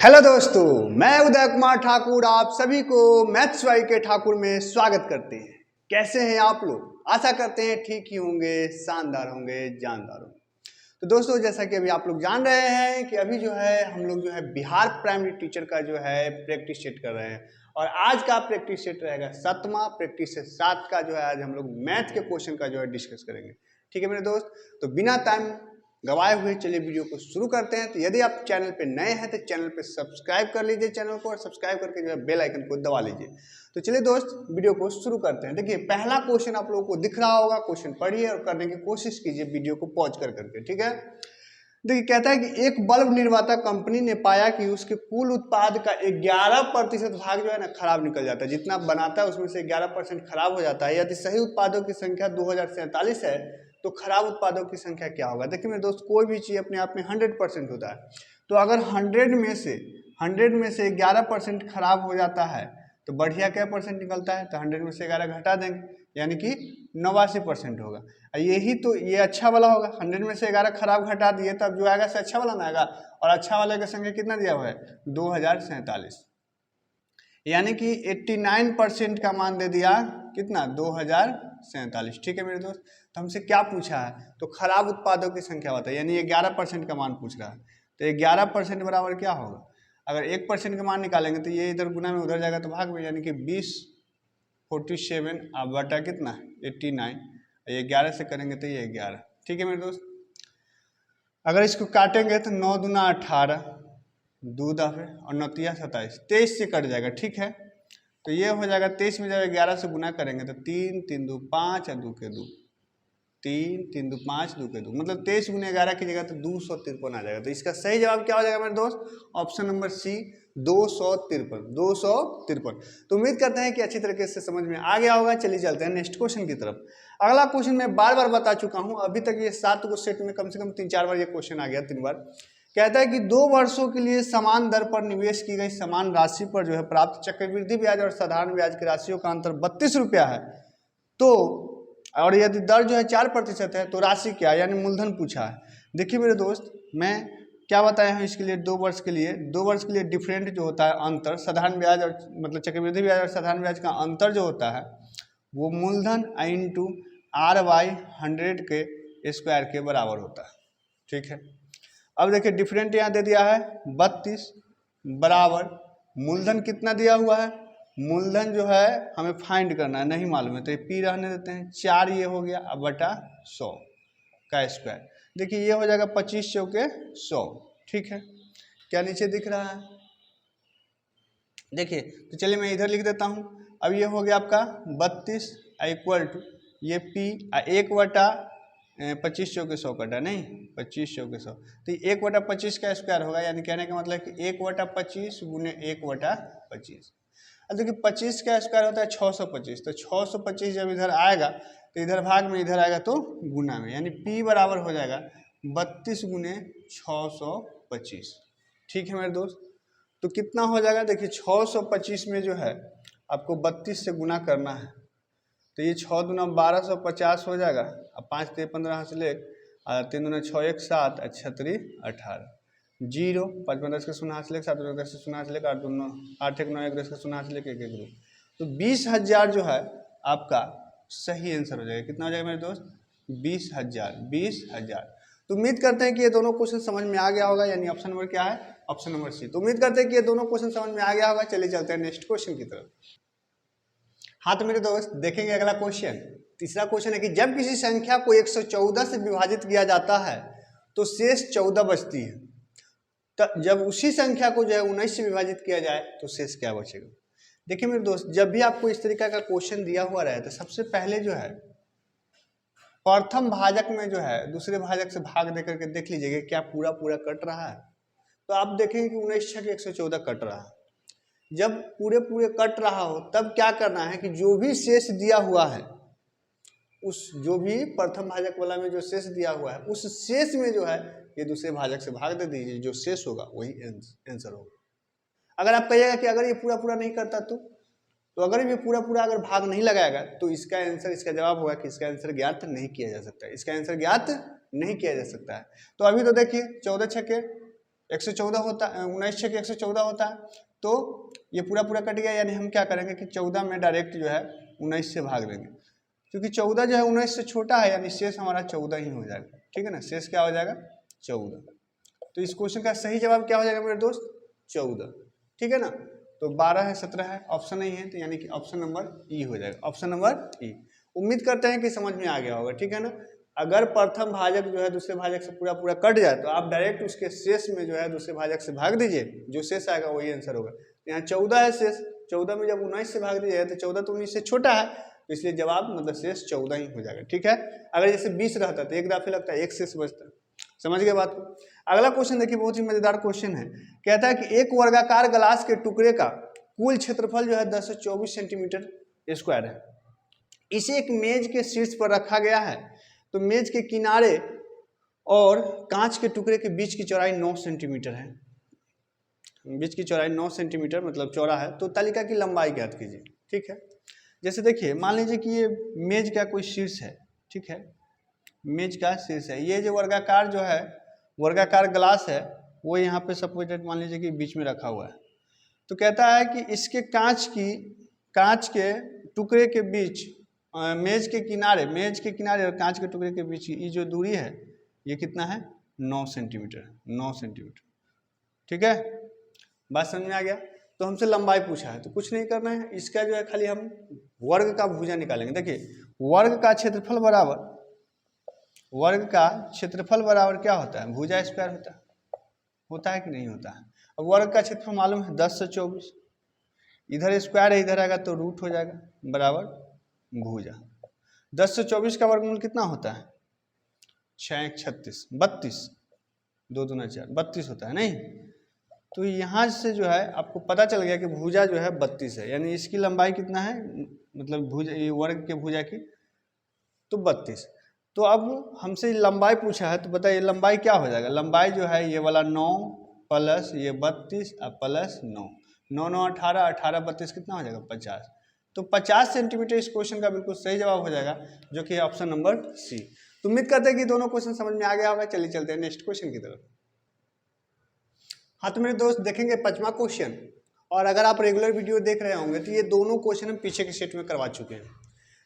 Hello दोस्तों, मैं उदय कुमार ठाकुर आप सभी को मैथ्स वाई के ठाकुर में स्वागत करते हैं। कैसे हैं आप लोग? आशा करते हैं ठीक ही होंगे, शानदार होंगे, जानदार होंगे। तो दोस्तों, जैसा कि अभी आप लोग जान रहे हैं कि अभी जो है हम लोग जो है बिहार प्राइमरी टीचर का जो है प्रैक्टिस सेट कर रहे हैं और आज का प्रैक्टिस सेट रहेगा 7वां। प्रैक्टिस सेट 7 का जो है आज हम लोग मैथ के क्वेश्चन का जो है डिस्कस करेंगे। ठीक है मेरे दोस्त, तो बिना टाइम गवाए हुए चलिए वीडियो को शुरू करते हैं। तो यदि आप चैनल पे नए हैं तो चैनल पे सब्सक्राइब कर लीजिए चैनल को, और सब्सक्राइब करके जो है बेल आइकन को दबा लीजिए। तो चलिए दोस्त, वीडियो को शुरू करते हैं। देखिए, पहला क्वेश्चन आप लोगों को दिख रहा होगा, क्वेश्चन पढ़िए और करने की कोशिश कीजिए वीडियो को पॉज कर करके। ठीक है, देखिए कहता है कि एक बल्ब निर्माता कंपनी ने पाया कि उसके कुल उत्पाद का 11% भाग जो है ना खराब निकल जाता है। जितना बनाता है उसमें से 11% खराब हो जाता है। यदि सही उत्पादों की संख्या 2047 है तो खराब उत्पादों की संख्या क्या होगा? देखिए मेरे दोस्त, कोई भी चीज़ अपने आप में 100% होता है। तो अगर 100 में से 11% खराब हो जाता है तो बढ़िया क्या परसेंट निकलता है? तो 100 में से 11 घटा देंगे, यानी कि 89% होगा। यही तो ये अच्छा वाला होगा। 100 में से 11 खराब घटा दिए तब जो आएगा से अच्छा वाला ना आएगा, और अच्छा वाले का संख्या कितना दिया हुआ है? 2047, यानी कि 89% का मान दे दिया कितना? 2047। ठीक है मेरे दोस्त, तो हमसे क्या पूछा है? तो खराब उत्पादों की संख्या बताइए, यानी 11% का मान पूछ रहा है। तो 11% बराबर क्या होगा? अगर 1% का मान निकालेंगे तो ये इधर गुना में उधर जाएगा तो भाग में, यानी कि 20/47 अब बटा कितना? 89। ये 11 से करेंगे तो ये 11। ठीक है मेरे दोस्त, अगर इसको काटेंगे तो 9 दूना 18, 2 दफे और 9 तिया 27, 23 से कट जाएगा। ठीक है, तो ये हो जाएगा 23 में जब 11 से गुना करेंगे तो 3 3 2 5 और 2 के 2, 3 3 2 5 2 के 2, मतलब 23 गुने 11 की जगह तो 253 आ जाएगा। तो इसका सही जवाब क्या हो जाएगा मेरे दोस्त? Option number C, 253। 253। तो उम्मीद करते हैं कि अच्छी तरीके से समझ में आ गया होगा। चलिए चलते हैं नेक्स्ट क्वेश्चन की तरफ। अगला क्वेश्चन मैं बार बार बता चुका हूं, अभी तक ये 7 को सेट में कम से कम 3-4 बार ये क्वेश्चन आ गया, 3 बार। कहता है कि 2 वर्षों के लिए समान दर पर निवेश की गई समान राशि पर जो है प्राप्त चक्रवृद्धि ब्याज और साधारण ब्याज की राशियों का अंतर 32 रुपया है। तो और यदि दर जो है 4% है तो राशि क्या, यानी मूलधन पूछा है। देखिए मेरे दोस्त, मैं क्या बताया हूँ इसके लिए? 2 वर्ष के लिए डिफरेंट जो होता है अंतर, साधारण ब्याज और मतलब चक्रवृद्धि ब्याज और साधारण ब्याज का अंतर जो होता है वो मूलधन इंटू R/100 के स्क्वायर के बराबर होता है। ठीक है, अब देखिए डिफरेंट यहाँ दे दिया है 32 बराबर मूलधन कितना दिया हुआ है? मूलधन जो है हमें फाइंड करना है, नहीं मालूम है तो ये पी रहने देते हैं। 4 ये हो गया अब बटा 100 का स्क्वायर। देखिए ये हो जाएगा 25 चौके 100। ठीक है, क्या नीचे दिख रहा है? देखिए, तो चलिए मैं इधर लिख देता हूँ। अब ये हो गया आपका 32 इक्वल टू ये पी 1/25 चौके 100 कटा, नहीं 25 चौके 100, तो 1/25 का स्क्वायर होगा, यानी कहने का मतलब कि 1/25 गुने 1/25। अब देखिए 25 का स्क्वायर होता है 625, तो 625 जब इधर आएगा तो इधर भाग में, इधर आएगा तो गुना में, यानी P बराबर हो जाएगा 32 गुने 625। ठीक है मेरे दोस्त, तो कितना हो जाएगा? देखिए 625 में जो है आपको 32 से गुना करना है, तो ये 6 दूना 1250 हो जाएगा। अब 5 3 15 से ले, 3 दूना 6 1 7 और 6 3 18, 0 5 5 10 के 0 हाथ से लेकर 7 10 के 0 हाथ से लेकर 8 2 9 8 1 9 1 10 के 0 हाथ से लेकर 1 1 2, तो 20,000 जो है आपका सही आंसर हो जाएगा। कितना हो जाएगा मेरे दोस्त? 20,000। तो उम्मीद करते हैं कि ये दोनों क्वेश्चन समझ में आ गया होगा, यानी ऑप्शन नंबर क्या है? Option number C. तो उम्मीद करते हैं कि ये दोनों क्वेश्चन समझ में आ गया होगा। चलिए चलते हैं नेक्स्ट क्वेश्चन की तरफ। हाँ तो मेरे दोस्त, देखेंगे अगला क्वेश्चन। तीसरा क्वेश्चन है कि जब किसी संख्या को 114 से विभाजित किया जाता है तो शेष 14 बचती है, तो जब उसी संख्या को जो है 19 से विभाजित किया जाए तो शेष क्या बचेगा? देखिए मेरे दोस्त, जब भी आपको इस तरीका का क्वेश्चन दिया हुआ रहे तो सबसे पहले जो है प्रथम भाजक में जो है दूसरे भाजक से भाग देकर के देख लीजिएगा क्या पूरा पूरा कट रहा है। तो आप देखेंगे कि 19 छक 114 कट रहा है। जब पूरे पूरे कट रहा हो तब क्या करना है कि जो भी शेष दिया हुआ है, उस जो भी प्रथम भाजक वाला में जो शेष दिया हुआ है उस शेष में जो है ये दूसरे भाजक से भाग दे दीजिए, जो शेष होगा वही आंसर होगा। अगर आप कहिएगा कि अगर ये पूरा पूरा नहीं करता तो अगर ये पूरा पूरा अगर भाग नहीं लगाएगा तो इसका आंसर, इसका जवाब होगा कि इसका आंसर ज्ञात नहीं किया जा सकता है। इसका आंसर ज्ञात नहीं किया जा सकता है। तो अभी तो देखिए 14 छक्के 114 होता है, 19 6 114 होता है, तो ये पूरा पूरा कट गया, यानी हम क्या करेंगे कि 14 में डायरेक्ट जो है 19 से भाग देंगे, क्योंकि 14 जो है 19 से छोटा है, यानी शेष हमारा 14 ही हो जाएगा। ठीक है ना, शेष क्या हो जाएगा 14। तो इस क्वेश्चन का सही जवाब क्या हो जाएगा मेरे दोस्त 14। ठीक है ना, तो 12 है 17 है, ऑप्शन नहीं है, तो यानी कि ऑप्शन नंबर ई हो जाएगा, ऑप्शन नंबर ई। उम्मीद करते हैं कि समझ में आ गया होगा। ठीक है ना, अगर प्रथम भाजक जो है दूसरे भाजक से पूरा पूरा कट जाए तो आप डायरेक्ट उसके शेष में जो है दूसरे भाजक से भाग दीजिए, जो शेष आएगा वही आंसर होगा। यहाँ 14 है शेष, 14 में जब 19 से भाग दीजिए तो 14 तो 19 से छोटा है, तो इसलिए जवाब मतलब शेष 14 ही हो जाएगा। ठीक है, अगर जैसे 20 रहता तो एक दाफे लगता है, एक शेष बचता। समझ गए बात को। अगला क्वेश्चन देखिए, बहुत ही मजेदार क्वेश्चन है। कहता है कि एक वर्गाकार ग्लास के टुकड़े का कुल क्षेत्रफल जो है 10 से 24 सेंटीमीटर स्क्वायर है। इसे एक मेज के शीर्ष पर रखा गया है, तो मेज के किनारे और कांच के टुकड़े के बीच की चौड़ाई 9 सेंटीमीटर है। बीच की चौड़ाई 9 सेंटीमीटर मतलब चौड़ा है, तो तालिका की लंबाई ज्ञात कीजिए। ठीक है, जैसे देखिए मान लीजिए कि ये मेज का कोई शीर्ष है। ठीक है, मेज का शीर्ष है, ये जो वर्गाकार जो है वर्गाकार ग्लास है वो यहाँ पे सपोजिटेड मान लीजिए कि बीच में रखा हुआ है। तो कहता है कि इसके कांच के टुकड़े के बीच मेज के किनारे और कांच के टुकड़े के बीच की जो दूरी है ये कितना है 9 सेंटीमीटर। 9 सेंटीमीटर। ठीक है, बात समझ में आ गया। तो हमसे लंबाई पूछा है, तो कुछ नहीं करना है, इसका जो है खाली हम वर्ग का भुजा निकालेंगे। देखिए वर्ग का क्षेत्रफल बराबर क्या होता है, भुजा स्क्वायर होता है कि नहीं होता है। अब वर्ग का क्षेत्रफल मालूम है 10 से 24, इधर स्क्वायर है इधर आएगा तो रूट हो जाएगा बराबर भुजा। 10 से 24 का वर्गमूल कितना होता है 6 1 36, 32, 2 दूना 4, 32 होता है नहीं। तो यहाँ से जो है आपको पता चल गया कि भुजा जो है 32 है, यानी इसकी लंबाई कितना है, मतलब भुजा ये वर्ग के भुजा की तो 32। तो अब हमसे लंबाई पूछा है, तो बताइए लंबाई क्या हो जाएगा। लंबाई जो है ये वाला 9 प्लस ये 32 और प्लस 9, 9 9 18, 18 32 कितना हो जाएगा 50। तो 50 सेंटीमीटर इस क्वेश्चन का बिल्कुल सही जवाब हो जाएगा, जो कि ऑप्शन नंबर सी। तो उम्मीद करते हैं कि दोनों क्वेश्चन समझ में आ गया होगा। चलिए चलते हैं नेक्स्ट क्वेश्चन की तरफ। हाँ तो मेरे दोस्त देखेंगे 5वां क्वेश्चन, और अगर आप रेगुलर वीडियो देख रहे होंगे तो ये दोनों क्वेश्चन हम पीछे के सेट में करवा चुके हैं।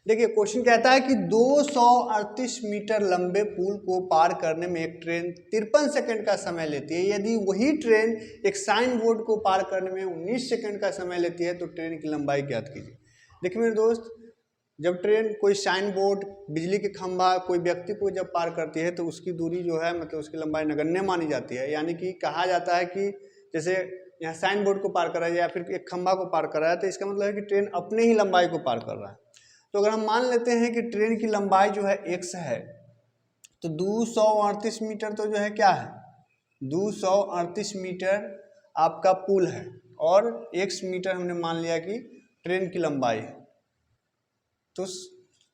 देखिए क्वेश्चन कहता है कि 238 मीटर लंबे पुल को पार करने में एक ट्रेन 53 सेकंड का समय लेती है। यदि वही ट्रेन एक साइन बोर्ड को पार करने में 19 सेकंड का समय लेती है तो ट्रेन की लंबाई ज्ञात कीजिए। देखिए मेरे दोस्त, जब ट्रेन कोई साइन बोर्ड, बिजली के खंभा, कोई व्यक्ति को जब पार करती है तो उसकी दूरी जो है मतलब उसकी लंबाई नगण्य मानी जाती है। यानी कि कहा जाता है कि जैसे यहाँ साइन बोर्ड को पार कर रहा है या फिर एक खंभा को पार कर रहा है, तो इसका मतलब है कि ट्रेन अपने ही लंबाई को पार कर रहा है। तो अगर हम मान लेते हैं कि ट्रेन की लंबाई जो है x है, तो 238 मीटर तो जो है क्या है 238 मीटर आपका पुल है, और x मीटर हमने मान लिया कि ट्रेन की लंबाई है। तो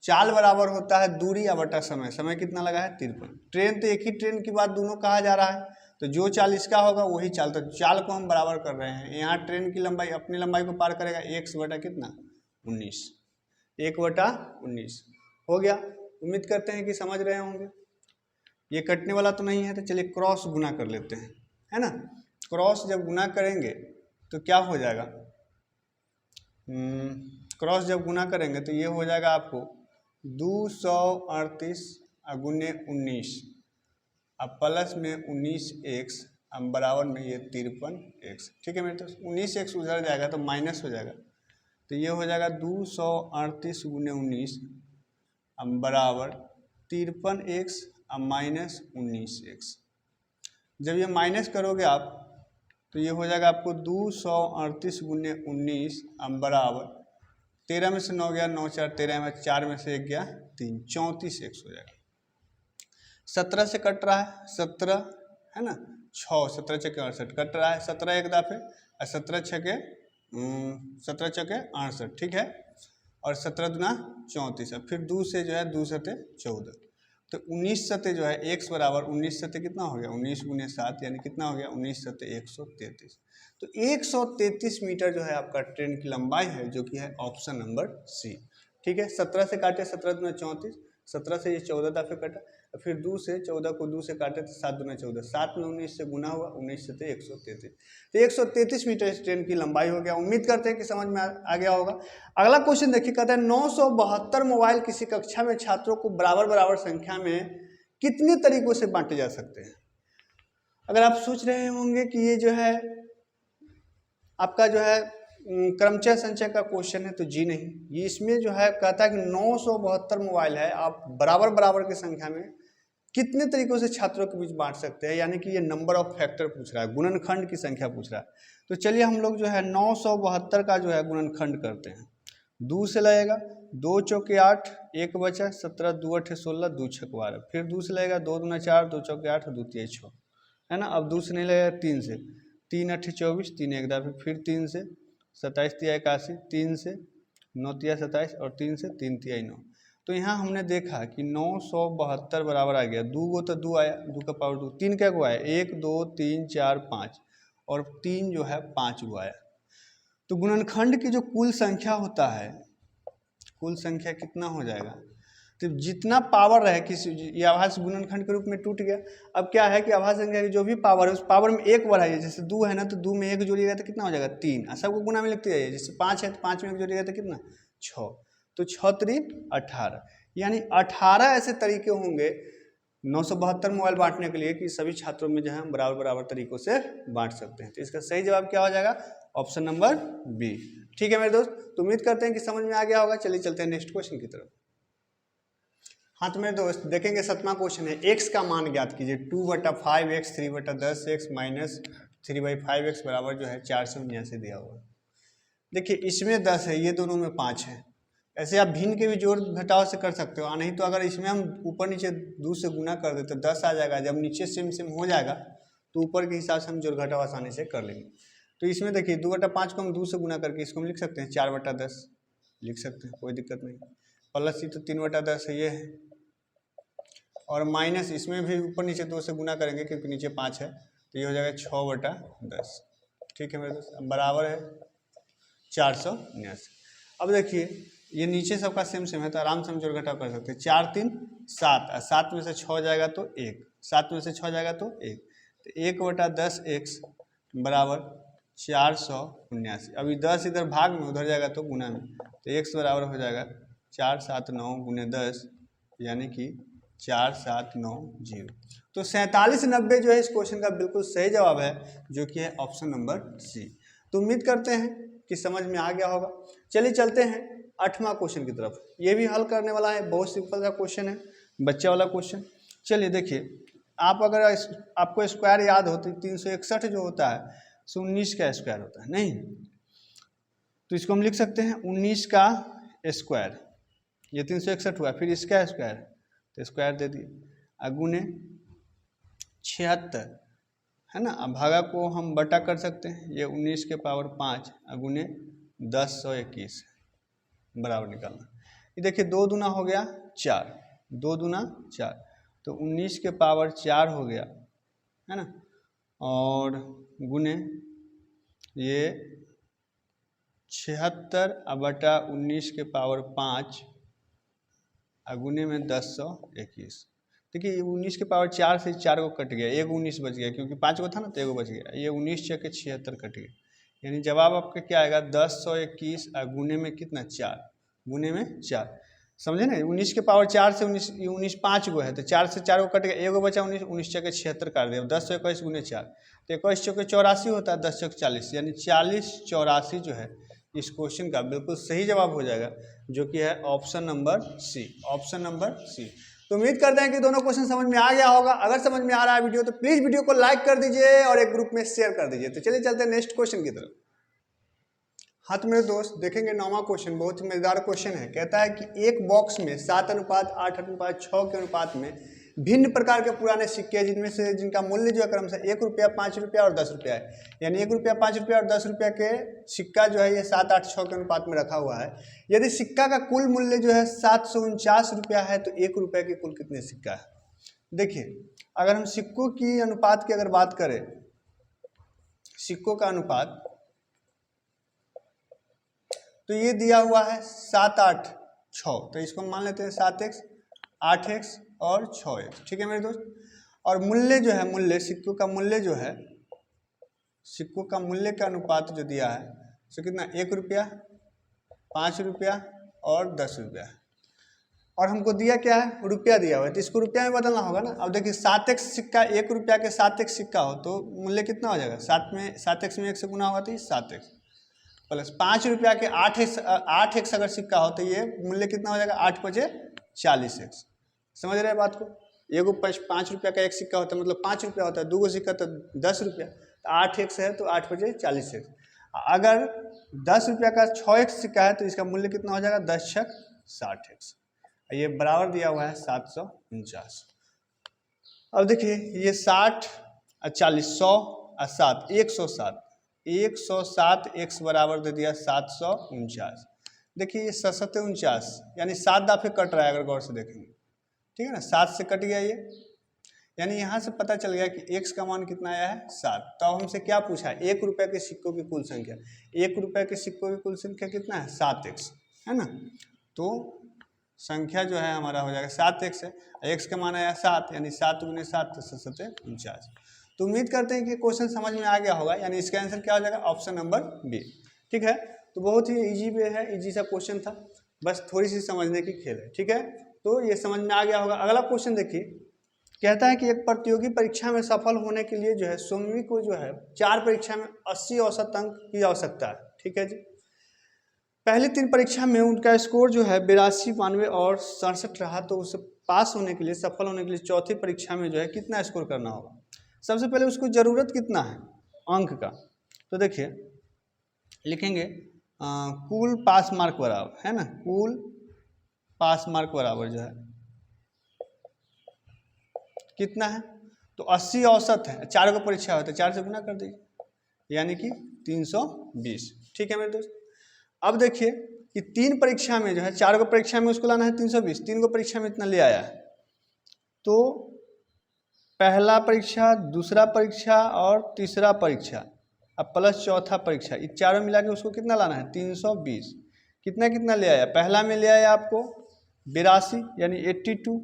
चाल बराबर होता है दूरी बटा समय। समय कितना लगा है 53। ट्रेन तो एक ही ट्रेन की बात दोनों कहा जा रहा है, तो जो चाल इसका होगा वही चाल, तो चाल को हम बराबर कर रहे हैं। यहाँ ट्रेन की लंबाई अपनी लंबाई को पार करेगा x बटा कितना 19, 1/19 हो गया। उम्मीद करते हैं कि समझ रहे होंगे। ये कटने वाला तो नहीं है, तो चलिए क्रॉस गुना कर लेते हैं, है ना। क्रॉस जब गुना करेंगे तो क्या हो जाएगा, क्रॉस जब गुना करेंगे तो ये हो जाएगा आपको 238 गुने 19 अब प्लस में 19x अब बराबर में ये 53x। ठीक है मेरे दोस्त, 19x उधर जाएगा तो माइनस हो जाएगा, तो ये हो जाएगा 238 गुने 19 अब बराबर 53x अब माइनस 19x। जब ये माइनस करोगे आप तो ये हो जाएगा आपको 238 गुने 19 अब बराबर 13 में से 9 गया 9 4 13 में 4 में से 1 गया 3, 34x हो जाएगा। 17 से कट रहा है 17 है ना, 6 17 छके 68 कट रहा है, 17 एक दाफे और 17 छके 68। ठीक है, और 17 दूना 34, फिर 2 से जो है 2 सते 14, तो 19 सते जो है x बराबर 19 सते कितना हो गया 19 गुने 7 यानी कितना हो गया 19 सते 133। तो 133 मीटर जो है आपका ट्रेन की लंबाई है, जो कि है ऑप्शन नंबर सी। ठीक है, 17 से काटे 17 दूना 34, 17 से ये 14 दफे कटा, फिर 2 से 14 को 2 से काटे तो 7 दूना 14, 7 में 19 से गुना हुआ, 19 से तो 133, तो 133 मीटर इस ट्रेन की लंबाई हो गया। उम्मीद करते हैं कि समझ में आ गया होगा। अगला क्वेश्चन देखिए, कहता है 972 मोबाइल किसी कक्षा में छात्रों को बराबर बराबर संख्या में कितने तरीकों से बांटे जा सकते हैं। अगर आप सोच रहे होंगे कि ये जो है आपका जो है क्रमचय संचय का क्वेश्चन है, तो जी नहीं, ये इसमें जो है कहता है कि 972 मोबाइल है, आप बराबर बराबर की संख्या में कितने तरीकों से छात्रों के बीच बांट सकते हैं, यानी कि ये नंबर ऑफ फैक्टर पूछ रहा है, गुणनखंड की संख्या पूछ रहा है। तो चलिए हम लोग जो है 972 का जो है गुणनखंड करते हैं। 2 से लगेगा, 2 चौके 8, 1 बचा, 17 2 8 16, 2 छक 12, फिर 2 से लगेगा, 2 दूना 4, 2 चौके 8, 2 तिया 6, है ना। अब 2 से नहीं लगेगा, 3 से, 3 8 24, 3 1 10, फिर 3 से 27 तिया 81, 3 से 9 तिया 27 और 3 से 3 तिया 9। तो यहाँ हमने देखा कि 972 बराबर आ गया, 2 गो तो 2 आया, 2 का पावर 2, 3 क्या गो आया, 1 2 3 4 5 और 3 जो है 5 गो आया। तो गुणनखंड की जो कुल संख्या होता है, कुल संख्या कितना हो जाएगा, तो जितना पावर रहे किसी, ये आभाज्य गुणनखंड के रूप में टूट गया। अब क्या है कि आभाज्य संख्या की जो भी पावर है उस पावर में एक बढ़ाइए, जैसे 2 है ना, तो 2 में 1 जोड़िएगा तो कितना हो जाएगा 3, सबको गुना में लिखते जाइए। जैसे 5 है तो 5 में 1 जोड़िएगा तो कितना 6, तो 6 3 18, यानी 18 ऐसे तरीके होंगे 972 मोबाइल बांटने के लिए कि सभी छात्रों में जो है हम बराबर बराबर तरीकों से बांट सकते हैं। तो इसका सही जवाब क्या हो जाएगा, ऑप्शन नंबर बी। ठीक है मेरे दोस्त, तो उम्मीद करते हैं कि समझ में आ गया होगा। चलिए चलते हैं नेक्स्ट क्वेश्चन की तरफ। हाँ तो मेरे दोस्त देखेंगे 7वां क्वेश्चन है, x का मान ज्ञात कीजिए। 2/5x 3/10x माइनस 3/5x बराबर जो है 479 दिया हुआ है। देखिए इसमें 10 है, ये दोनों में 5 है। ऐसे आप भिन्न के भी जोड़ घटाव से कर सकते हो, नहीं तो अगर इसमें हम ऊपर नीचे 2 से गुना कर देते तो 10 आ जाएगा। जब नीचे सेम सेम हो जाएगा तो ऊपर के हिसाब से हम जोड़ घटाव आसानी से कर लेंगे। तो इसमें देखिए 2/5 को हम 2 से गुना करके इसको हम लिख सकते हैं 4/10 लिख सकते हैं, कोई दिक्कत नहीं। प्लस ये तो 3/10 है, ये है, और माइनस इसमें भी ऊपर नीचे 2 से गुना करेंगे क्योंकि नीचे 5 है, तो ये हो जाएगा 6/10। ठीक है मेरे दोस्त, बराबर है 479। अब देखिए ये नीचे सबका सेम सेम है तो आराम से हम जोड़ घटाव कर सकते हैं। 4 3 7, 7 में से 6 जाएगा तो 1, 7 में से 6 जाएगा तो 1, तो 1/10x बराबर 479। अभी 10 इधर भाग में उधर जाएगा तो गुना में, तो x बराबर हो जाएगा 479 गुने 10 यानी कि 4790। तो 4790 जो है इस क्वेश्चन का बिल्कुल सही जवाब है, जो कि है ऑप्शन नंबर सी। तो उम्मीद करते हैं कि समझ में आ गया होगा। चलिए चलते हैं 8वां क्वेश्चन की तरफ। ये भी हल करने वाला है, बहुत सिंपल सा क्वेश्चन है, बच्चे वाला क्वेश्चन। चलिए देखिए, आप अगर आपको स्क्वायर याद हो तो 361 जो होता है सो 19 का स्क्वायर होता है, नहीं तो इसको हम लिख सकते हैं 19 का स्क्वायर। ये 361 हुआ, फिर इसका स्क्वायर तो स्क्वायर दे दिए, अगुने 76 है ना। अब भागा को हम बटा कर सकते हैं, ये 19 के पावर 5 अगुने 1021 बराबर निकालना। ये देखिए 2 दूना हो गया 4, 2 दूना 4, तो 19 के पावर 4 हो गया, है ना, और गुने ये 76 बटा 19 के पावर 5 अगुने में 1021। देखिए ये 19 के पावर 4 से 4 को कट गया, एक 19 बच गया क्योंकि 5 को था ना तो 1 बच गया, ये 19 छः के 76 कट गया, यानी जवाब आपका क्या आएगा 1021 गुने में कितना 4, गुने में 4, समझे ना। 19 के पावर 4 से 19 5 गो है तो 4 से 4 को कट गया, 1 बचा 19, 19 छः के 76 काट दिया, 1021 गुने 4 तो 21 चौके 84 होता है, 10 चौके 40, यानी 4084 जो है इस क्वेश्चन का बिल्कुल सही जवाब हो जाएगा, जो कि है option number C, option number C. तो उम्मीद करते हैं कि दोनों क्वेश्चन समझ में आ गया होगा। अगर समझ में आ रहा है वीडियो तो प्लीज वीडियो को लाइक कर दीजिए और एक ग्रुप में शेयर कर दीजिए। तो चलिए चलते हैं नेक्स्ट क्वेश्चन की तरफ। हाँ तो मेरे दोस्त देखेंगे 9वां क्वेश्चन, बहुत ही मजेदार क्वेश्चन है। कहता है कि एक बॉक्स में 7:8:6 के अनुपात में भिन्न प्रकार के पुराने सिक्के हैं, जिनमें से जिनका मूल्य जो है क्रमशः 1 रुपया, 5 रुपया और 10 रुपया है। यानी 1 रुपया, 5 रुपया और 10 रुपया के सिक्का जो है ये 7 8 6 के अनुपात में रखा हुआ है। यदि सिक्का का कुल मूल्य जो है 749 रुपया है तो 1 रुपया के कुल कितने सिक्का है। देखिए अगर हम सिक्कों की अनुपात की अगर बात करें, सिक्कों का अनुपात तो ये दिया हुआ है 7 8 6, तो इसको मान लेते हैं 7x 8x और 6x, ठीक है मेरे दोस्त। और मूल्य जो है, मूल्य सिक्कों का मूल्य जो है, सिक्कों का मूल्य का अनुपात जो दिया है सो कितना, 1 रुपया, 5 रुपया और 10 रुपया। और हमको दिया क्या है, रुपया दिया हुआ है, तो इसको रुपया में बदलना होगा ना। अब देखिए 7x सिक्का, 1 रुपया के 7x सिक्का हो तो मूल्य कितना हो जाएगा, 7x में 1 से गुना होगा तो ये 7x, प्लस 5 रुपया के 8x अगर सिक्का हो तो ये मूल्य कितना हो जाएगा, 8 पचे 40x। समझ रहे हैं बात को। एगो 5 रुपया का एक सिक्का होता है, मतलब 5 रुपया होता है, 2 सिक्का तो 10 रुपया, तो 8x है तो 8 पचे 40x। अगर 10 रुपया का 6x सिक्का है तो इसका मूल्य कितना हो जाएगा, 10 छक 60x। ये बराबर दिया हुआ है 749। अब देखिए ये 60 और 40, 100 और 7, 107, 107x बराबर दे दिया 749। देखिए ये 749 यानी 7 दफे कट रहा है अगर गौर से देखेंगे, ठीक है ना, 7 से कट गया ये, यानी यहाँ से पता चल गया कि x का मान कितना आया है, 7। तो हमसे क्या पूछा है, 1 रुपये के सिक्कों की कुल संख्या, 1 रुपये के सिक्कों की कुल संख्या कितना है, 7x है ना। तो संख्या जो है हमारा हो जाएगा 7x है, x का मान आया 7, यानी 7 गुने 7 तो 749। तो उम्मीद करते हैं कि क्वेश्चन समझ में आ गया होगा, यानी इसका आंसर क्या हो जाएगा, ऑप्शन नंबर बी, ठीक है। तो बहुत ही इजी वे है, इजी सा क्वेश्चन था, बस थोड़ी सी समझने की खेल है, ठीक है। तो ये समझ में आ गया होगा। अगला क्वेश्चन देखिए, कहता है कि एक प्रतियोगी परीक्षा में सफल होने के लिए जो है सोमवी को जो है 4 परीक्षा में 80 औसत अंक की आवश्यकता है, ठीक है जी। पहली 3 परीक्षा में उनका स्कोर जो है 82, 92 और 67 रहा, तो उसे पास होने के लिए, सफल होने के लिए चौथी परीक्षा में जो है कितना स्कोर करना होगा। सबसे पहले उसको ज़रूरत कितना है अंक का, तो देखिए लिखेंगे कुल पास मार्क बराबर है ना, कुल पास मार्क बराबर जो है कितना है, तो 80 औसत है, 4 को परीक्षा होता है, 4 से गुना कर दीजिए यानी कि 320, ठीक है मेरे दोस्त। अब देखिए कि 3 परीक्षा में जो है, 4 को परीक्षा में उसको लाना है 320, 3 को परीक्षा में इतना ले आया है, तो पहला परीक्षा, दूसरा परीक्षा और तीसरा परीक्षा अब प्लस चौथा परीक्षा, ये चारों मिला के उसको कितना लाना है, 320। कितना कितना ले आया, पहला में ले आया आपको 82 यानी 82,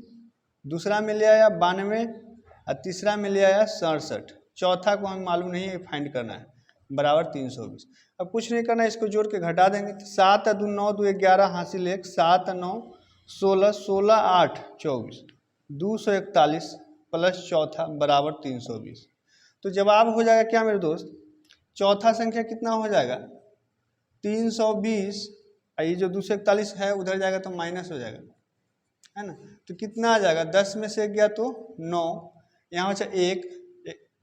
दूसरा में ले आया 92 और तीसरा में ले आया 67, चौथा को हमें मालूम नहीं है, फाइंड करना है, बराबर 320। अब कुछ नहीं करना है, इसको जोड़ के घटा देंगे, 7 2 9 2 11 हासिल 1, 7 9 16, 16 8 24, 241 प्लस चौथा बराबर 320। तो जवाब हो जाएगा क्या मेरे दोस्त, चौथा संख्या कितना हो जाएगा 320, ये जो 241 है उधर जाएगा तो माइनस हो जाएगा, है ना। तो कितना आ जाएगा, 10 में से 1 गया तो 9, यहाँ बचा 1,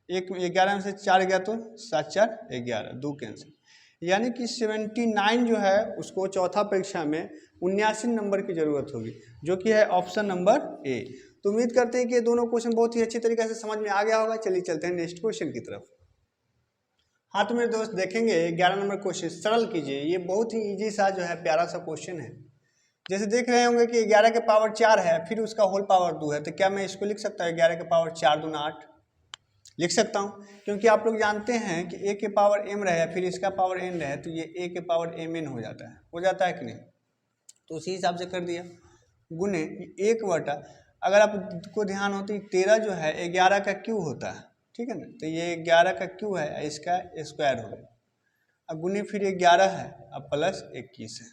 11 में से 4 गया तो 7 4 11, 2 कैंसिल, यानी कि 79 जो है उसको चौथा परीक्षा में 79 नंबर की ज़रूरत होगी, जो कि है ऑप्शन नंबर ए। तो उम्मीद करते हैं कि ये दोनों क्वेश्चन बहुत ही अच्छी तरीके से समझ में आ गया होगा। चलिए चलते हैं नेक्स्ट क्वेश्चन की तरफ। हाँ तो मेरे दोस्त देखेंगे 11 नंबर क्वेश्चन, सरल कीजिए, ये बहुत ही इजी सा जो है प्यारा सा क्वेश्चन है। जैसे देख रहे होंगे कि 11 के पावर 4 है, फिर उसका होल पावर 2 है, तो क्या मैं इसको लिख सकता हूँ 11 के पावर 4 दूना 8 लिख सकता हूँ, क्योंकि आप लोग जानते हैं कि a के पावर m रहे फिर इसका पावर n रहे तो ये a के पावर mn हो जाता है कि नहीं। तो उसी हिसाब से कर दिया, गुने 1 बटा, अगर आपको ध्यान हो तो 13 जो है 11 का क्यू होता है, ठीक है ना, तो ये 11 का क्यू है, इसका स्क्वायर हो गया, अब गुने फिर 11 है, अब प्लस 21 है।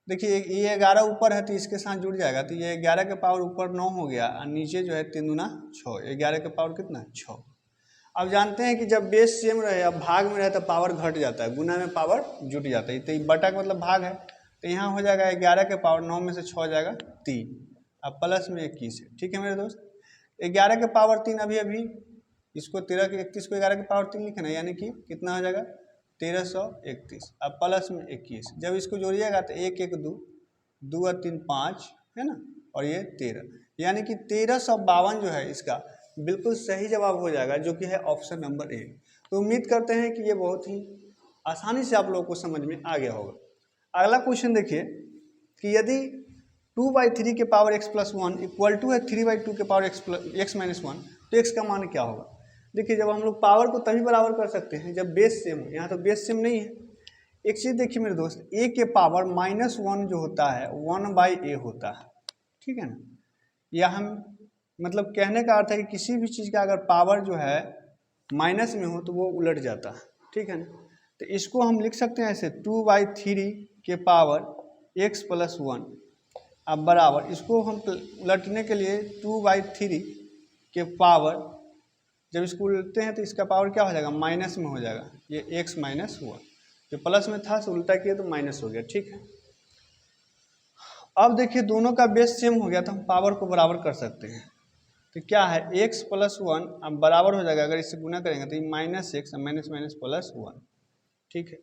देखिए ये 11 ऊपर है तो इसके साथ जुड़ जाएगा, तो ये 11 के पावर ऊपर 9 हो गया और नीचे जो है 3 दूना 6, 11 के पावर कितना 6। अब जानते हैं कि जब बेस सेम रहे, अब भाग में रहे तो पावर घट जाता है, गुना में पावर जुट जाता है, तो ये बटा का मतलब भाग है, तो यहाँ हो जाएगा 11 के पावर 9 में से 6 हो जाएगा 3, अब प्लस में 21 है, ठीक है मेरे दोस्त। 11 के पावर 3 अभी इसको 13 के 31 को 11 के पावर 3 लिखे ना, यानी कि कितना हो जाएगा 1331, अब प्लस में 21, जब इसको जोड़िएगा तो 1 1 2 2 और 3 5 है ना, और ये 13, यानी कि 1352 जो है इसका बिल्कुल सही जवाब हो जाएगा, जो कि है ऑप्शन नंबर ए। तो उम्मीद करते हैं कि ये बहुत ही आसानी से आप लोगों को समझ में आ गया होगा। अगला क्वेश्चन देखिए कि यदि 2/3 के power x plus 1 equal to है 3/2 के पावर x माइनस 1, तो x का मान क्या होगा। देखिए जब हम लोग पावर को तभी बराबर कर सकते हैं जब बेस सेम हो, यहाँ तो बेस सेम नहीं है। एक चीज़ देखिए मेरे दोस्त, a के पावर -1 जो होता है 1/a होता है, ठीक है ना, या हम मतलब कहने का अर्थ है कि किसी भी चीज़ का अगर पावर जो है माइनस में हो तो वो उलट जाता है, ठीक है ना। तो इसको हम लिख सकते हैं ऐसे 2/3 के पावर x + 1। अब बराबर इसको हम उलटने के लिए 2/3 के पावर, जब इसको उलटते हैं तो इसका पावर क्या हो जाएगा, माइनस में हो जाएगा, ये x माइनस हुआ, जो प्लस में था तो उल्टा किया तो माइनस हो गया, ठीक है। अब देखिए दोनों का बेस सेम हो गया तो हम पावर को बराबर कर सकते हैं। तो क्या है x + 1 अब बराबर हो जाएगा, अगर इससे गुना करेंगे तो ये -x माइनस माइनस +1, ठीक है।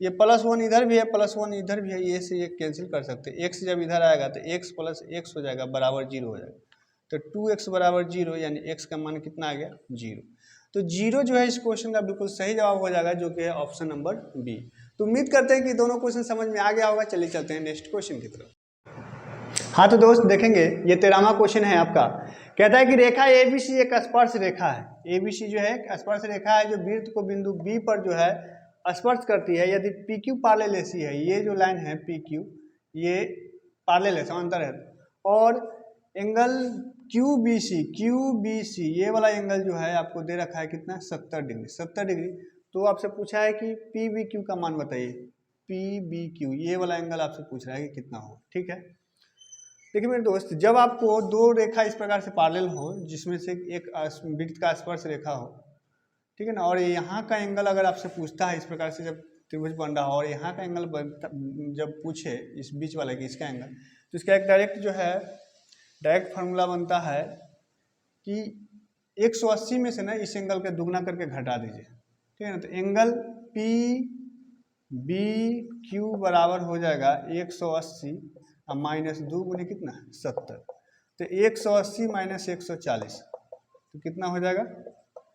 ये +1 इधर भी है, +1 इधर भी है, ये से ये कैंसिल कर सकते हैं। x जब इधर आएगा तो x + x हो जाएगा बराबर 0 हो जाएगा। तो 2x बराबर 0 यानी x का मान कितना आ गया 0। तो 0 जो है इस क्वेश्चन का बिल्कुल सही जवाब हो जाएगा, जो कि है ऑप्शन नंबर बी। तो उम्मीद करते हैं कि दोनों क्वेश्चन समझ में आ गया होगा। चलिए चलते हैं नेक्स्ट क्वेश्चन की तरफ। हाँ तो दोस्त देखेंगे ये 13वां क्वेश्चन है आपका। कहता है कि रेखा ABC एक स्पर्श रेखा है। ABC जो है एक स्पर्श रेखा है जो वृत्त को बिंदु B पर जो है स्पर्श करती है। यदि PQ पैरेलल AC है, ये जो लाइन है PQ ये पैरेलल है, समांतर है, और एंगल QBC ये वाला एंगल जो है आपको दे रखा है कितना 70 डिग्री 70 डिग्री। तो आपसे पूछा है कि PBQ का मान बताइए। PBQ ये वाला एंगल आपसे पूछ रहा है कि कितना हो, ठीक है। देखिए मेरे दोस्त, जब आपको दो रेखा इस प्रकार से पैरेलल हो जिसमें से एक वृत्त का स्पर्श रेखा हो, ठीक है ना, और यहाँ का एंगल अगर आपसे पूछता है इस प्रकार से, जब त्रिभुज बन रहा हो और यहाँ का एंगल जब पूछे इस बीच वाले की इसका एंगल, तो इसका एक डायरेक्ट फार्मूला बनता है कि 180 में से ना इस एंगल का दुगना करके घटा दीजिए, ठीक है ना। तो एंगल PBQ बराबर हो जाएगा 180 -2 गुने कितना 70। तो 180 - 140 तो कितना हो जाएगा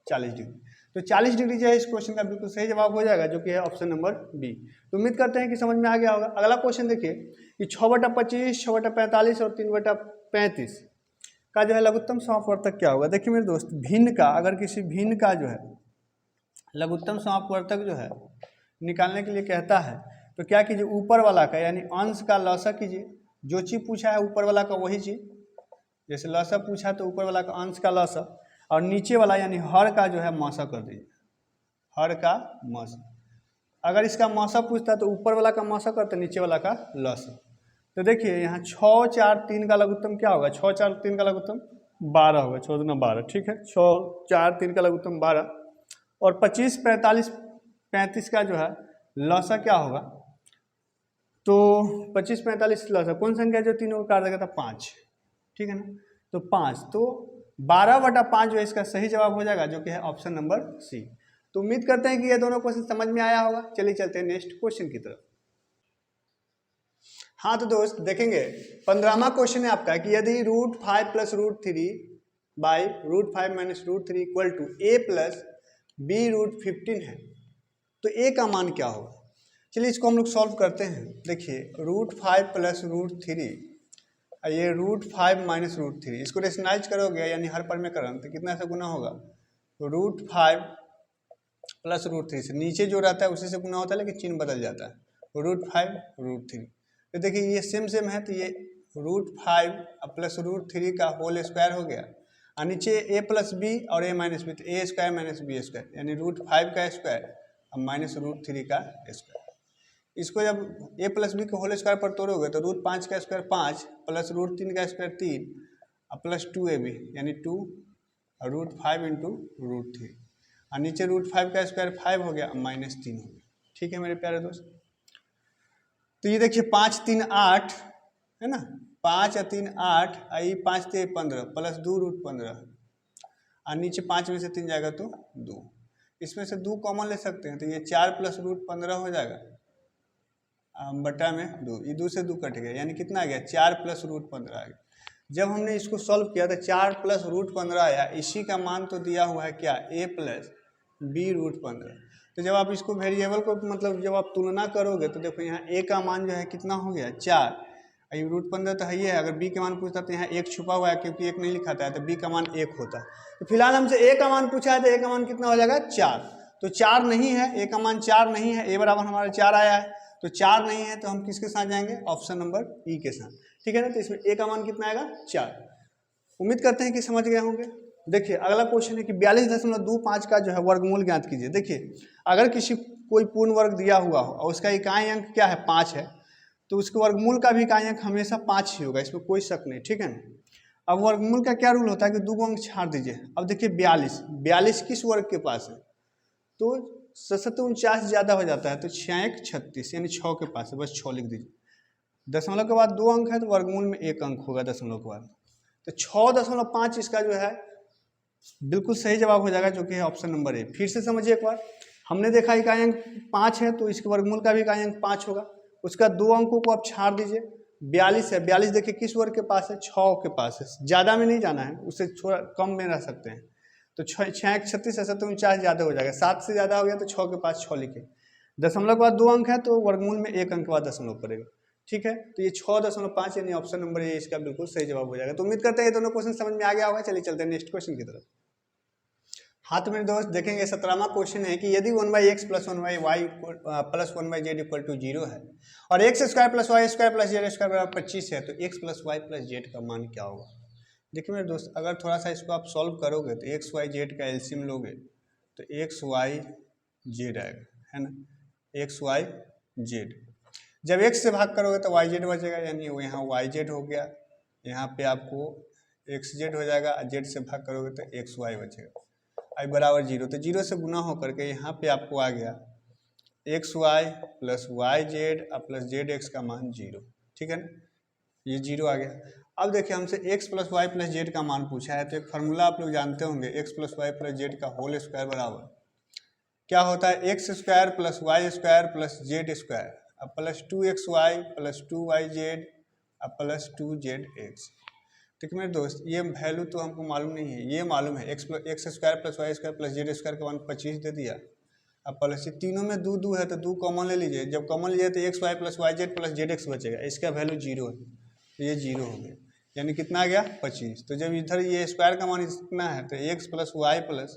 40 डिग्री। तो 40 डिग्री जो है इस क्वेश्चन का बिल्कुल सही जवाब हो जाएगा, जो कि है ऑप्शन नंबर बी। तो उम्मीद करते हैं कि समझ में आ गया होगा। अगला क्वेश्चन देखिए कि 6/25, 6/45 और 3/35 का जो है लघुत्तम समापवर्तक क्या होगा। देखिए मेरे दोस्त, भिन्न का अगर किसी भिन्न का जो है लघुत्तम समापवर्तक जो है निकालने के लिए कहता है तो क्या कीजिए, ऊपर वाला का यानी अंश का लसा कीजिए। जो चीज़ पूछा है ऊपर वाला का वही चीज़, जैसे लसा पूछा तो ऊपर वाला का अंश का लसा, और नीचे वाला यानी हर का जो है मौसा कर दीजिए, हर का मौसा। अगर इसका मौसा पूछता है तो ऊपर वाला का मौसा करते, नीचे वाला का लसा। तो देखिए यहाँ 6, 4, 3 का लघुत्तम क्या होगा, 6, 4, 3 का लघुत्तम 12 होगा, 6 दूना 12, ठीक है। 6, 4, 3 का लघुत्तम 12, और 25, 45, 35 का जो है लसा क्या होगा, तो 25, 45 लसा कौन संख्या जो तीनों को काट देगा था 5, ठीक है ना। तो 5, तो 12/5 जो है इसका सही जवाब हो जाएगा, जो कि है ऑप्शन नंबर सी। तो उम्मीद करते हैं कि ये दोनों क्वेश्चन समझ में आया होगा। चलिए चलते हैं नेक्स्ट क्वेश्चन की तरफ। हाँ तो दोस्त देखेंगे 15वां क्वेश्चन है आपका कि यदि √5 + √3/√5 - √3 = a + b√15 है तो a का मान क्या होगा। चलिए इसको हम लोग सॉल्व करते हैं। देखिए √5 + √3, ये √5 - √3, इसको रेशनलाइज करोगे यानी हर पर में करें तो कितना से गुना होगा, √5 + √3 से नीचे जो रहता है उसी से गुना होता है, लेकिन चिन्ह बदल जाता है, √5 √3। तो देखिए ये सेम है, तो ये √5 + √3 का होल स्क्वायर हो गया, और नीचे a + b और a - b, तो a² - b² यानी √5 का स्क्वायर और -√3 का स्क्वायर। इसको जब a + b के होल स्क्वायर पर तोड़ोगे तो √5 का स्क्वायर 5 + √3 का स्क्वायर 3 और +2ab यानी 2 और √5 × √3, और नीचे √5 का स्क्वायर 5 हो गया और -3 हो गया, ठीक है मेरे प्यारे दोस्त। तो ये देखिए 5, 3, 8 है ना, 5 और 3 8, आई 5, 3, 15 + 2 √15, और नीचे 5 में से 3 जाएगा तो 2, इसमें से 2 कॉमन ले सकते हैं, तो ये 4 + √15 हो जाएगा बटा में 2, ये 2 से 2 कट गया, यानी कितना आ गया 4 + √15 आ गया। जब हमने इसको सॉल्व किया तो 4 + √15 आया, इसी का मान तो दिया हुआ है क्या a + b√15। तो जब आप इसको वेरिएबल को मतलब जब आप तुलना करोगे तो देखो यहाँ a का मान जो है कितना हो गया 4, ये √15 तो है ही है। अगर b का मान पूछता तो यहाँ 1 छुपा हुआ है, क्योंकि 1 नहीं लिखा था, तो b का मान 1 होता। तो फिलहाल हमसे a का मान पूछा है, तो a का मान कितना हो जाएगा 4। तो 4 नहीं है, a का मान 4 नहीं है, a बराबर हमारा 4 आया है, तो 4 नहीं है, तो हम किसके साथ जाएंगे, ऑप्शन नंबर ई के साथ, ठीक है ना। तो इसमें a का मान कितना आएगा 4। उम्मीद करते हैं कि समझ गए होंगे। देखिए अगला क्वेश्चन है कि 42.25 का जो है वर्गमूल ज्ञात कीजिए। देखिए अगर किसी कोई पूर्ण वर्ग दिया हुआ हो और उसका इकाई अंक क्या है 5 है, तो उसके वर्गमूल का भी इकाई अंक हमेशा 5 ही होगा, इसमें कोई शक नहीं, ठीक है ना। अब वर्गमूल का क्या रूल होता है कि 2 अंक छाड़ दीजिए। अब देखिए 42 किस वर्ग के पास है, तो 749 ज़्यादा हो जाता है, तो 6 36 यानी 6 के पास है, बस 6 लिख दीजिए। दशमलव के बाद 2 अंक है तो वर्गमूल में 1 अंक होगा दशमलव के बाद, तो 6.5 इसका जो है बिल्कुल सही जवाब हो जाएगा, जो कि है ऑप्शन नंबर ए। फिर से समझिए एक बार, हमने देखा इकाई अंक 5 है तो इसके वर्गमूल का भी इकाई अंक 5 होगा, उसका 2 अंकों को आप छाड़ दीजिए। 42 है, 42 देखिए किस वर्ग के पास है, 6 के पास है, ज़्यादा में नहीं जाना है, उससे थोड़ा कम में रह सकते हैं, तो 6 36 है, 749 ज़्यादा हो जाएगा, 7 से ज़्यादा हो गया तो 6 के पास 6 लिखे। दशमलव के बाद 2 अंक है तो वर्गमूल में 1 अंक के बाद दशमलव पड़ेगा, ठीक है। तो ये 6.5 यानी ऑप्शन नंबर ए इसका बिल्कुल सही जवाब हो जाएगा। तो उम्मीद करते हैं ये दोनों क्वेश्चन समझ में आ गया होगा। चलिए चलते हैं नेक्स्ट क्वेश्चन की तरफ। हाँ तो मेरे दोस्त देखेंगे 17वां क्वेश्चन है कि यदि 1/x + 1/y + 1/z = 0 है और x² + y² + z² = 25 है, तो x + y + z का मान क्या होगा। देखिए मेरे दोस्त, अगर थोड़ा सा इसको आप सॉल्व करोगे तो x y z का एलसीएम लोगे तो x y z आएगा, है ना, x y z। जब x से भाग करोगे तो y z बचेगा, यानी यहाँ y z हो गया, यहाँ पे आपको x z हो जाएगा, z से भाग करोगे तो x y बचेगा, i बराबर 0। तो 0 से गुना होकर के यहाँ पे आपको आ गया X Y plus Y Z plus Z X का मान 0, ठीक है ना, ये 0 आ गया। अब देखिए हमसे x + y + z का मान पूछा है, तो एक फार्मूला आप लोग जानते होंगे, x + y + z का होल स्क्वायर बराबर क्या होता है, x² + y² + z² plus 2xy + 2yz plus 2zx। देखिए मेरे दोस्त, ये वैल्यू तो हमको मालूम नहीं है, ये मालूम है x² + y² + z² का मान 25 दे दिया। अब प्लस तीनों में 2 2 है तो 2 कॉमन ले लीजिए, जब कॉमन लीजिए तो x y + yz + zx बचेगा, इसका वैल्यू 0 है, तो ये 0 हो गया, यानी कितना आ गया 25। तो जब इधर ये स्क्वायर का मान इतना है तो x + y +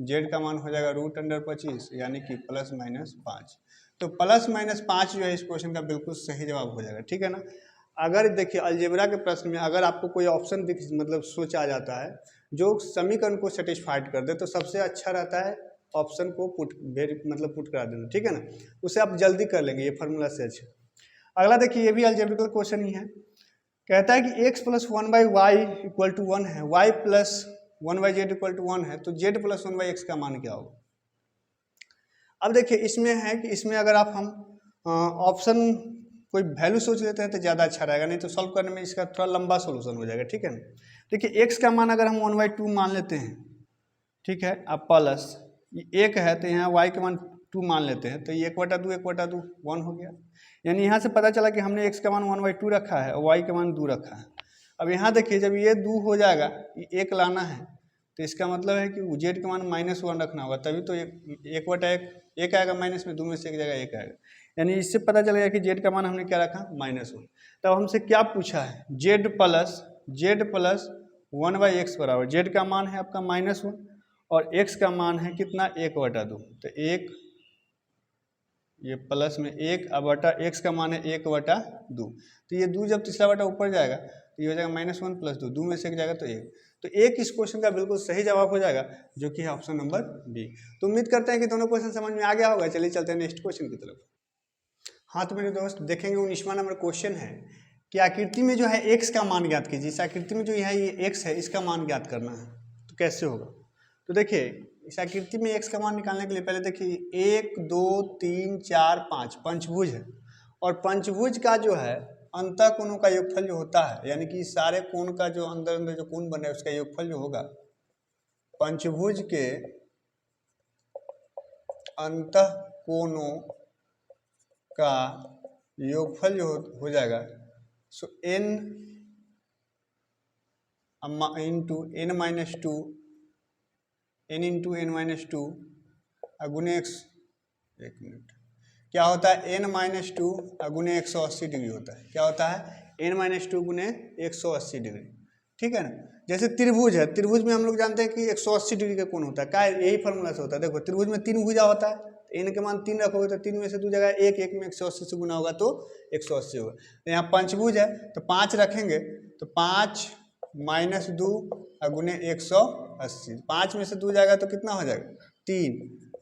z का मान हो जाएगा √25, यानी कि ±5। तो ±5 जो है इस क्वेश्चन का बिल्कुल सही जवाब हो जाएगा, ठीक है ना। अगर देखिए अलजेब्रा के प्रश्न में अगर आपको कोई ऑप्शन मतलब सोच आ जाता है जो समीकरण को सेटिस्फाइड कर दे, तो सबसे अच्छा रहता है ऑप्शन को पुट करा देना, ठीक है ना, उसे आप जल्दी कर लेंगे ये फार्मूला से अच्छा। अगला देखिए ये भी अलजेब्रिकल क्वेश्चन ही है, कहता है कि x + 1/y = 1 है, y + 1/z = 1 है, तो z + 1/x का मान क्या होगा। अब देखिए इसमें है कि इसमें अगर आप हम ऑप्शन कोई वैल्यू सोच लेते हैं तो ज़्यादा अच्छा रहेगा, नहीं तो सॉल्व करने में इसका थोड़ा लंबा सोल्यूशन हो जाएगा, ठीक है ना। देखिए x का मान अगर हम 1/2 मान लेते हैं, ठीक है, अब प्लस 1 है तो यहाँ y का मान 2 मान लेते हैं, तो ये 1/2 1/2 1 हो गया, यानी यहाँ से पता चला कि हमने x का मान 1/2 रखा है और y का मान 2 रखा है। अब यहाँ देखिए जब ये 2 हो जाएगा, ये 1 लाना है, तो इसका मतलब है कि z का मान -1 रखना होगा, तभी तो 1/1 आएगा, माइनस में 2 में से एक जगह 1 आएगा, यानी इससे पता चलेगा कि z का मान हमने क्या रखा -1। तब हमसे क्या पूछा है, z + 1/x बराबर, z का मान है आपका -1 और x का मान है कितना 1/2, तो 1 ये प्लस में 1 बटा x का मान है 1/2, तो ये 2 जब तीसरा बटा ऊपर जाएगा तो ये हो जाएगा -1 + 2, 2 में से एक जाएगा तो 1, तो 1 इस क्वेश्चन का बिल्कुल सही जवाब हो जाएगा, जो कि है ऑप्शन नंबर बी। तो उम्मीद करते हैं कि दोनों क्वेश्चन समझ में आ गया होगा। चलिए चलते हैं नेक्स्ट क्वेश्चन की तरफ। हाँ तो मेरे दोस्त देखेंगे 19वां नंबर क्वेश्चन है कि आकृति में जो है x का मान ज्ञात कीजिए। इस आकृति में जो है ये x है, इसका मान ज्ञात करना है, तो कैसे होगा। तो देखिए इस आकृति में x का मान निकालने के लिए पहले देखिए 1 2 3 4 5 पंचभुज है, और पंचभुज का जो है अंतः कोणों का योगफल जो होता है, यानी कि सारे कोण का जो अंदर जो कोण बने उसका योगफल जो होगा, पंचभुज के अंतः कोणों का योगफल जो हो जाएगा, सो n इंटू n-2 गुने x, एक मिनट, क्या होता है n-2 गुने 180 डिग्री होता है, क्या होता है n-2 गुने 180 डिग्री, ठीक है ना। जैसे त्रिभुज है, त्रिभुज में हम लोग जानते हैं कि 180 डिग्री का कोण होता है, क्या यही फार्मूला से होता है। देखो त्रिभुज में 3 भुजा होता है, n के मान 3 रखोगे तो 3 में से 2 जगह 1 में 180 से गुना होगा तो 180 होगा। तो यहाँ पंचभुज है तो 5 रखेंगे तो 5 -2 गुने 180, 5 में से 2 जाएगा तो कितना हो जाएगा 3,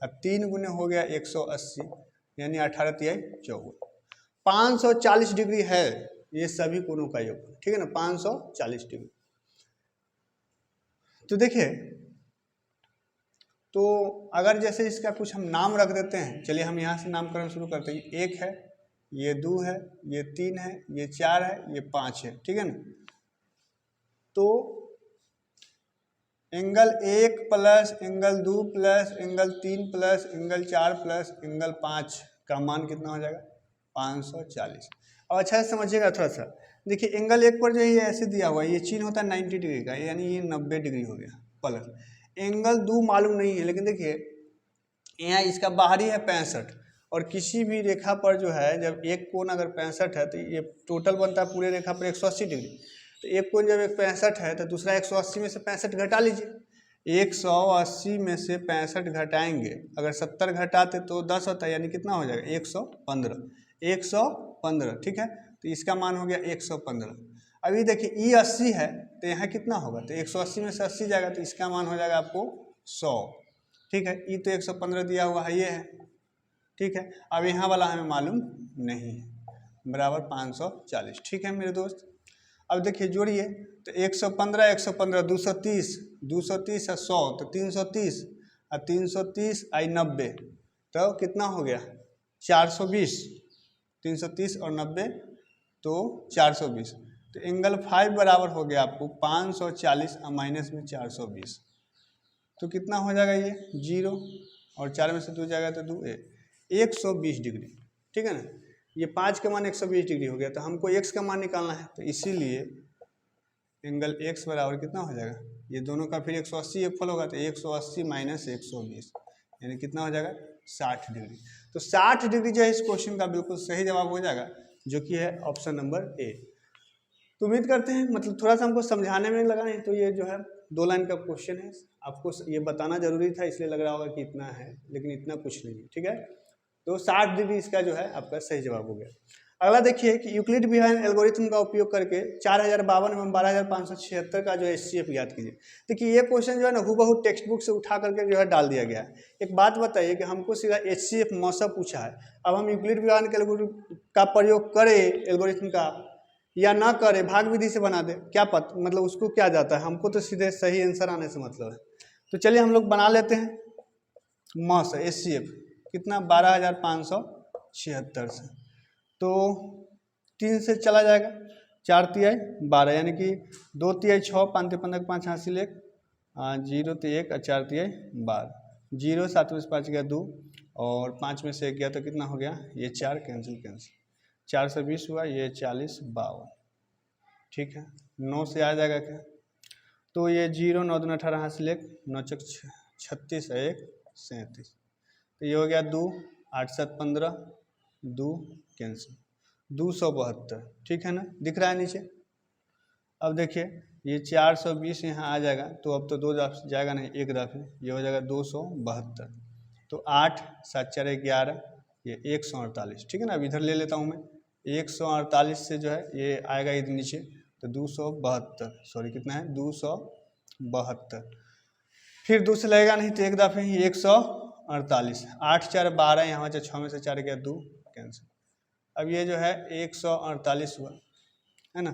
अब 3 गुने हो गया 180 यानी 18 तिहाई 24, 540 डिग्री है ये सभी कोणों का योग, ठीक है ना, 540 डिग्री। तो देखिए, तो अगर जैसे इसका कुछ हम नाम रख देते हैं, चलिए हम यहाँ से नामकरण शुरू करते हैं, 1 है, ये 2 है, ये 3 है, ये 4 है, ये 5 है, ठीक है ना। तो angle 1 plus angle 2 plus angle 3 plus angle 4 plus angle 5 का मान कितना हो जाएगा 540। अब अच्छा से समझिएगा थोड़ा सा, देखिए एंगल 1 पर जो है ये ऐसे दिया हुआ है, ये चिन्ह होता है 90 डिग्री का, यानी ये 90 डिग्री हो गया, प्लस एंगल 2 मालूम नहीं है, लेकिन देखिए यहाँ इसका बाहरी है 65, और किसी भी रेखा पर जो है जब एक कोण अगर 65 है तो ये टोटल बनता है पूरे रेखा पर 180 डिग्री, तो एक कोण जब 65 है तो दूसरा 180 में से 65 घटा लीजिए, 180 में से 65 घटाएंगे, अगर 70 घटाते तो 10 होता है, यानी कितना हो जाएगा 115, 115, ठीक है, तो इसका मान हो गया 115। अभी देखिए ई 80 है तो यहाँ कितना होगा, तो 180 में से 80 जाएगा तो इसका मान हो जाएगा आपको 100, ठीक है, ई तो 115 दिया हुआ है, ये है, ठीक है। अब यहाँ वाला हमें मालूम नहीं है, बराबर 540, ठीक है मेरे दोस्त। अब देखिए जोड़िए, तो 115 115 230, 230 है 100 तो 330, और 330 आई 90 तो कितना हो गया 420, 330 और 90 तो 420, तो एंगल 5 बराबर हो गया आपको 540 और माइनस में 420, तो कितना हो जाएगा ये 0, और 4 में से 2 जाएगा तो 2 120 डिग्री, ठीक है ना। ये 5 का मान 120 डिग्री हो गया, तो हमको x का मान निकालना है, तो इसीलिए एंगल x बराबर कितना हो जाएगा, ये दोनों का फिर 180 एक फल होगा, तो 180 माइनस 120 यानी कितना हो जाएगा 60 डिग्री। तो 60 डिग्री जो है इस क्वेश्चन का बिल्कुल सही जवाब हो जाएगा, जो कि है ऑप्शन नंबर ए। तो उम्मीद करते हैं, मतलब थोड़ा सा हमको समझाने में लगा, नहीं तो ये जो है 2 लाइन का क्वेश्चन है, आपको ये बताना जरूरी था, इसलिए लग रहा होगा कि इतना है, लेकिन इतना कुछ नहीं है, ठीक है। तो 60 डिग्री इसका जो है आपका सही जवाब हो गया। अगला देखिए कि यूक्लिड बिहाइंड एल्गोरिथम का उपयोग करके 4052 एवं 12576 का जो है HCF ज्ञात कीजिए। देखिए ये क्वेश्चन जो है ना हूबहू टेक्स्ट बुक से उठा करके जो है डाल दिया गया है। एक बात बताइए कि हमको सीधा HCF मौसा पूछा है, अब हम यूक्लिड बिहाइंड के एल्गोरिथम का प्रयोग करें एल्गोरिथम का या ना करें, भाग विधि से बना दे, क्या पता, मतलब उसको क्या जाता है, हमको तो सीधे सही आंसर आने से मतलब है। तो चलिए हम लोग बना लेते हैं मौसा HCF, कितना 12576 से, तो 3 से चला जाएगा, 4 तिहाई 12 यानी कि 2 तिहाई 6, 5 15 5 हासिल 1, 0 तो 1 और 4 तिहाई 12, 0 7 में से 5 गया 2 और 5 में से 1 गया तो कितना हो गया, ये 4 कैंसिल, 4 से 20 हुआ, ये 40 52, ठीक है, 9 से आ जाएगा क्या, तो ये 0 9 2 18 हासिल 1, 9 चक 36 है 1 37, तो ये हो गया 2 8 7 15, 2 कैंसिल, 272, ठीक है ना, दिख रहा है नीचे। अब देखिए ये 420 यहाँ आ जाएगा, तो अब तो 2 दफे जाएगा नहीं, 1 दफे, ये हो जाएगा 272, तो 8 7 4 11, ये 148, ठीक है ना। अब इधर ले लेता हूँ मैं, 148 से जो है ये आएगा इधर नीचे, तो 272, सॉरी कितना है 272, फिर 2 से लगेगा नहीं तो 1 दफे ही 148, 8 4 12, यहाँ से 6 में से 4 गया 2 कैंसिल। अब ये जो है 148 हुआ है ना,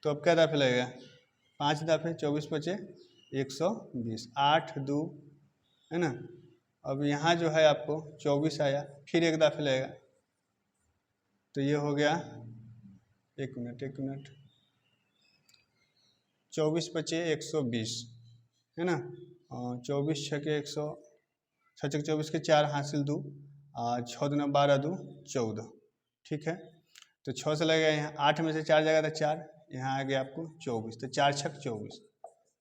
तो अब क्या दफे लगेगा 5 दफे, 24 बचे 120, 8 2 है ना। अब यहाँ जो है आपको 24 आया, फिर 1 दफे लगेगा, तो ये हो गया 1 मिनट 24 बचे 120 है ना, 24 6 के 100, 6 6 24 के 4 हासिल 2, 6 2 12 2 14, ठीक है, तो 6 से लगेगा यहाँ, 8 में से 4 जाएगा तो 4, यहाँ आ गया आपको 24, तो 4 6 24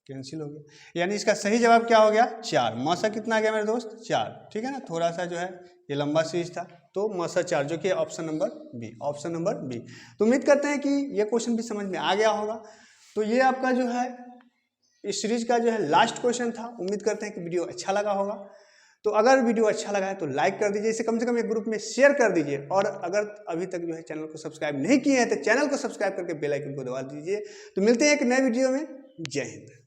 कैंसिल हो गया, यानी इसका सही जवाब क्या हो गया 4। मौसा कितना आ गया मेरे दोस्त 4, ठीक है ना, थोड़ा सा जो है ये लंबा सीरीज था, तो मौसा 4 जो कि option number B, option number B. तो उम्मीद करते हैं कि ये क्वेश्चन भी समझ में आ गया होगा। तो ये आपका जो है इस सीरीज का जो है लास्ट क्वेश्चन था। उम्मीद करते हैं कि वीडियो अच्छा लगा होगा। तो अगर वीडियो अच्छा लगा है तो लाइक कर दीजिए, इसे कम से कम एक ग्रुप में शेयर कर दीजिए, और अगर अभी तक जो है चैनल को सब्सक्राइब नहीं किए हैं तो चैनल को सब्सक्राइब करके बेल आइकन को दबा दीजिए। तो मिलते हैं एक नए वीडियो में। जय हिंद।